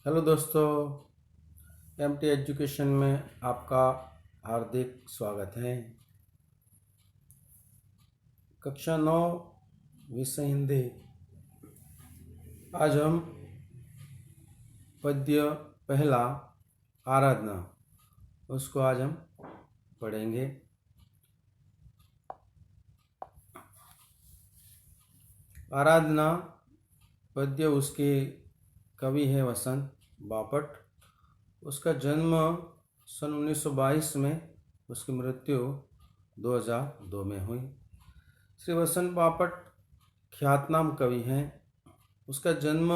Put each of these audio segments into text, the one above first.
Hello दोस्तों, MT education में आपका हार्दिक स्वागत है। कक्षा 9 विषय हिंदी। आज हम पद्य पहला आराधना उसको आज हम पढ़ेंगे। आराधना पद्य उसके कवि है वसंत बापट। उसका जन्म सन 1922 में, उसकी मृत्यु 2002 में हुई। श्री वसंत बापट ख्यातनाम कवि हैं। उसका जन्म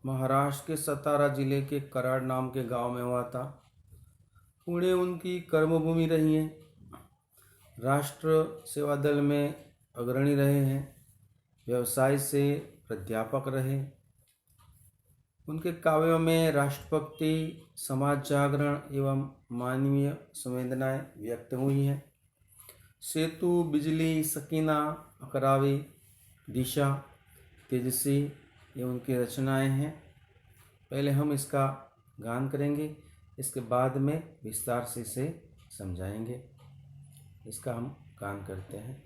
महाराष्ट्र के सतारा जिले के कराड नाम के गांव में हुआ था। पुणे उनकी कर्मभूमि रही है। राष्ट्र सेवा दल में अग्रणी रहे हैं। व्यवसाय से प्राध्यापक रहे। उनके काव्यों में राष्ट्रभक्ति, समाज जागरण एवं मानवीय संवेदनाएं व्यक्त हुई हैं। सेतु, बिजली, सकीना, अकरावी, दिशा, तेजसी ये उनकी रचनाएं हैं। पहले हम इसका गान करेंगे, इसके बाद में विस्तार से इसे समझाएंगे। इसका हम गान करते हैं।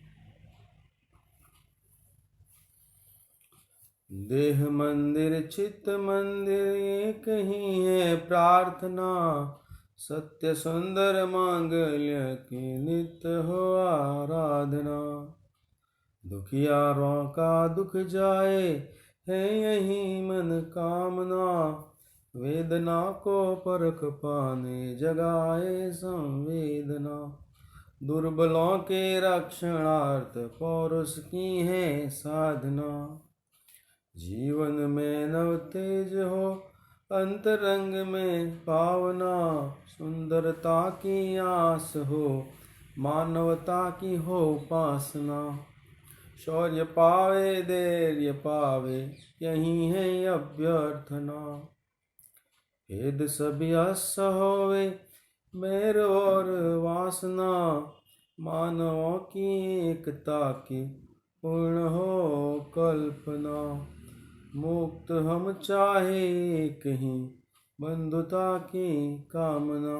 देह मंदिर चित्त मंदिर एक ही है प्रार्थना, सत्य सुंदर मांगल्य की नित्य हो आराधना। दुखियारों का दुख जाए है यही मन कामना, वेदना को परख पाने जगाए संवेदना। दुर्बलों के रक्षणार्थ पौरुष की है साधना, जीवन में नव तेज हो अंतरंग में पावना। सुंदरता की आस हो मानवता की हो उपासना, शौर्य पावे धैर्य पावे यही है अभ्यर्थना। भेद सभी अस होवे मेर और वासना, मानवों की एकता की पूर्ण हो कल्पना। मुक्त हम चाहे कहीं बंधुता की कामना।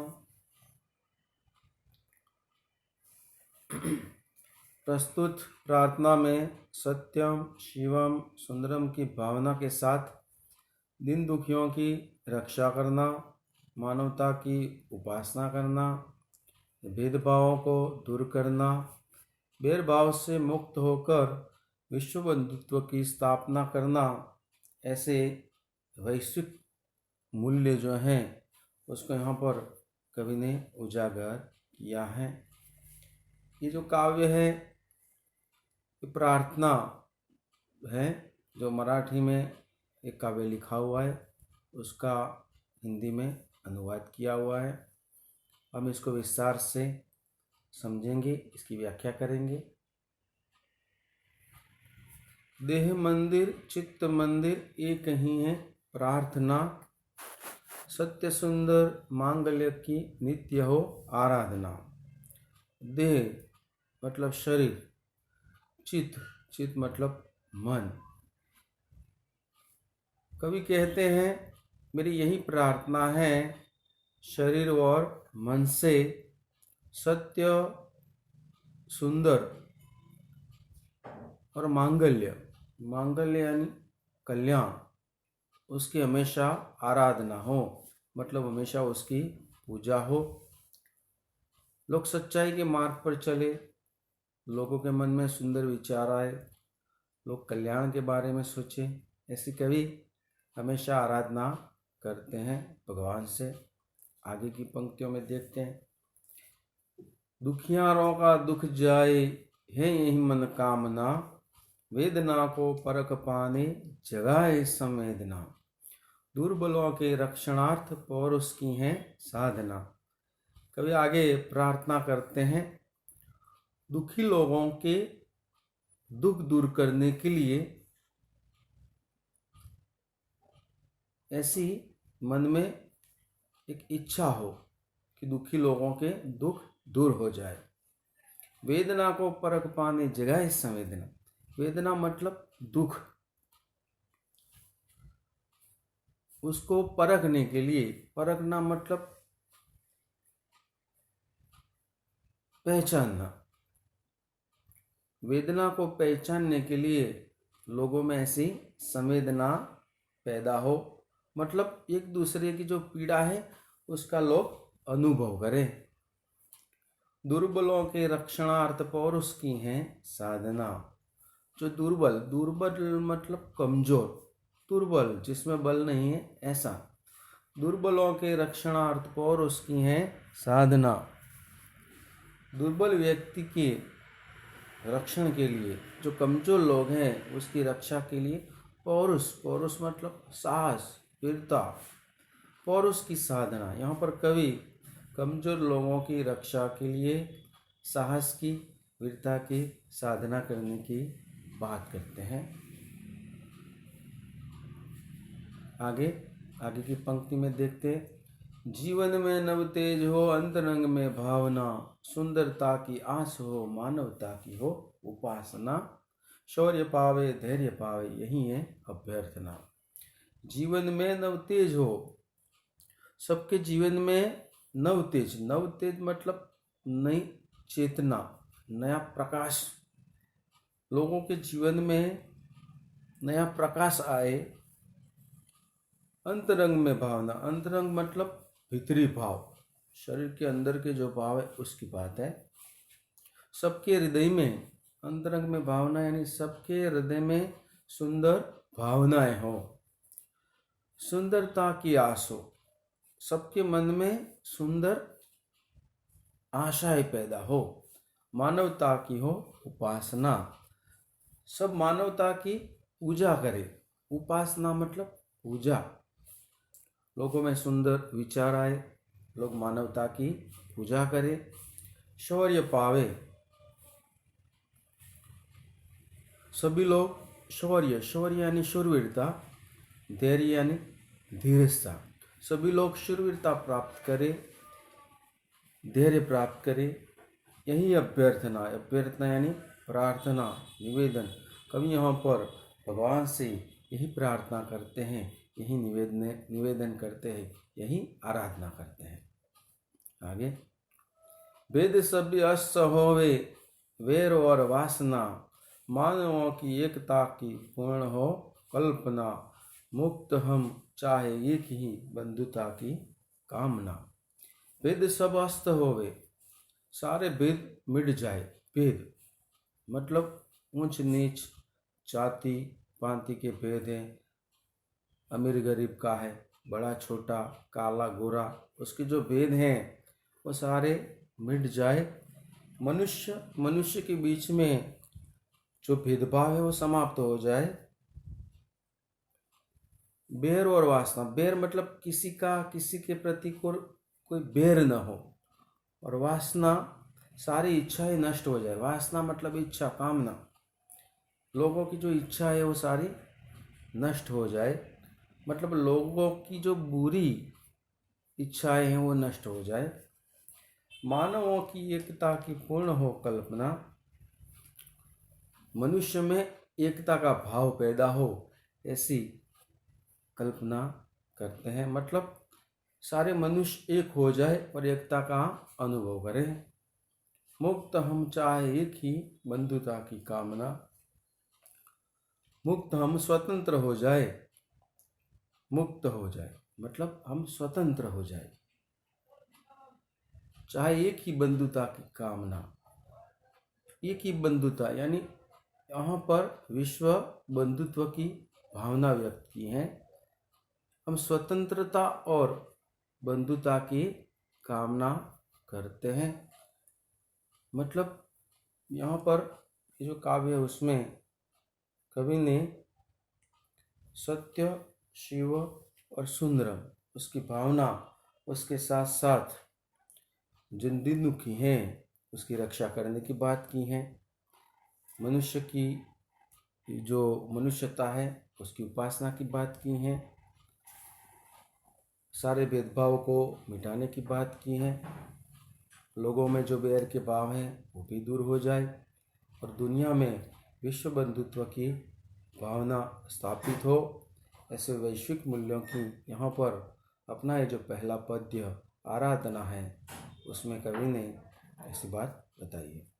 प्रस्तुत प्रार्थना में सत्यम, शिवम, सुंदरम की भावना के साथ दीन दुखियों की रक्षा करना, मानवता की उपासना करना, भेदभावों को दूर करना, भेदभाव से मुक्त होकर विश्व बंधुत्व की स्थापना करना, ऐसे वैश्विक मूल्य जो हैं उसको यहाँ पर कवि ने उजागर किया है। ये जो काव्य है ये प्रार्थना है, जो मराठी में एक काव्य लिखा हुआ है उसका हिंदी में अनुवाद किया हुआ है। हम इसको विस्तार से समझेंगे, इसकी व्याख्या करेंगे। देह मंदिर चित्त मंदिर एक ही है प्रार्थना, सत्य सुंदर मांगल्य की नित्य हो आराधना। देह मतलब शरीर, चित्त मतलब मन। कवि कहते हैं मेरी यही प्रार्थना है शरीर और मन से सत्य, सुंदर और मांगल्य यानी कल्याण, उसकी हमेशा आराधना हो, मतलब हमेशा उसकी पूजा हो। लोग सच्चाई के मार्ग पर चले, लोगों के मन में सुंदर विचार आए, लोग कल्याण के बारे में सोचे, ऐसी कवि हमेशा आराधना करते हैं भगवान से। आगे की पंक्तियों में देखते हैं। दुखियारों का दुख जाए है यही मन कामना, वेदना को परख पाने जगाए संवेदना। दुर्बलों के रक्षणार्थ पौरुष की है साधना। कभी आगे प्रार्थना करते हैं दुखी लोगों के दुख दूर करने के लिए, ऐसी मन में एक इच्छा हो कि दुखी लोगों के दुख दूर हो जाए। वेदना को परख पाने जगाए संवेदना। वेदना मतलब दुख। उसको परखने के लिए, परखना मतलब पहचानना, वेदना को पहचानने के लिए लोगों में ऐसी संवेदना पैदा हो, मतलब एक दूसरे की जो पीड़ा है उसका लोग अनुभव करें। दुर्बलों के रक्षणार्थ पौरुष की है साधना। जो दुर्बल, दुर्बल मतलब कमजोर, दुर्बल जिसमें बल नहीं है ऐसा, दुर्बलों के रक्षणार्थ पौरुष की है साधना। दुर्बल व्यक्ति के रक्षण के लिए, जो कमजोर लोग हैं उसकी रक्षा के लिए पौरुष, पौरुष मतलब साहस, वीरता, पौरुष की साधना। यहाँ पर कवि कमजोर लोगों की रक्षा के लिए साहस की, वीरता की साधना करने की बात करते हैं। आगे की पंक्ति में देखते, जीवन में नव तेज हो, अंतरंग में भावना, सुंदरता की आस हो, मानवता की हो उपासना, शौर्य पावे धैर्य पावे यही है अभ्यर्थना। जीवन में नव तेज हो, सबके जीवन में नव तेज, नव तेज मतलब नई चेतना, नया प्रकाश, लोगों के जीवन में नया प्रकाश आए। अंतरंग में भावना, अंतरंग मतलब भीतरी भाव, शरीर के अंदर के जो भाव है उसकी बात है। सबके हृदय में, अंतरंग में भावना यानी सबके हृदय में सुंदर भावनाएं हो, सुंदरता की आस हो, सबके मन में सुंदर आशाएं पैदा हो, मानवता की हो उपासना, सब मानवता की पूजा करे। उपासना मतलब पूजा, लोगों में सुंदर विचार आए, लोग मानवता की पूजा करें। शौर्य पावे, सभी लोग शौर्य, शौर्य यानी शूरवीरता, धैर्य यानी धीरजता, सभी लोग शूरवीरता प्राप्त करें, धैर्य प्राप्त करें, यही अभ्यर्थना। अभ्यर्थना यानी प्रार्थना, निवेदन। कवि यहाँ पर भगवान से यही प्रार्थना करते हैं, यही निवेदन करते हैं, यही आराधना करते हैं। आगे, वेद सभी अस्त होवे, वैर और वासना, मानवों की एकता की पूर्ण हो कल्पना, मुक्त हम चाहे एक ही बंधुता की कामना। वेद सब अस्त होवे, सारे भेद मिट जाए। भेद मतलब ऊंच नीच, जाति पांति के भेद हैं, अमीर गरीब का है, बड़ा छोटा, काला गोरा, उसके जो भेद हैं वो सारे मिट जाए। मनुष्य के बीच में जो भेदभाव है वो समाप्त हो जाए। बैर और वासना, बैर मतलब किसी के प्रति कोई बैर न हो, और वासना सारी इच्छाएं नष्ट हो जाए। वासना मतलब इच्छा, कामना, लोगों की जो इच्छा है वो सारी नष्ट हो जाए, मतलब लोगों की जो बुरी इच्छाएं हैं वो नष्ट हो जाए। मानवों की एकता की पूर्ण हो कल्पना, मनुष्य में एकता का भाव पैदा हो ऐसी कल्पना करते हैं, मतलब सारे मनुष्य एक हो जाए और एकता का अनुभव करें। मुक्त हम चाहे एक ही बंधुता की कामना, मुक्त हम स्वतंत्र हो जाए, मुक्त हो जाए मतलब हम स्वतंत्र हो जाए, चाहे एक ही बंधुता की कामना। एक ही बंधुता यानी यहाँ पर विश्व बंधुत्व की भावना व्यक्त की है। हम स्वतंत्रता और बंधुता की कामना करते हैं, मतलब यहाँ पर जो काव्य है उसमें कवि ने सत्य, शिव और सुंदरम उसकी भावना, उसके साथ साथ जिन दिन दुखी हैं उसकी रक्षा करने की बात की है। मनुष्य की जो मनुष्यता है उसकी उपासना की बात की है। सारे भेदभाव को मिटाने की बात की है। लोगों में जो बैर के भाव हैं वो भी दूर हो जाए और दुनिया में विश्व बंधुत्व की भावना स्थापित हो, ऐसे वैश्विक मूल्यों की यहाँ पर अपना ये जो पहला पद्य आराधना है उसमें कवि ने ऐसी बात बताई है।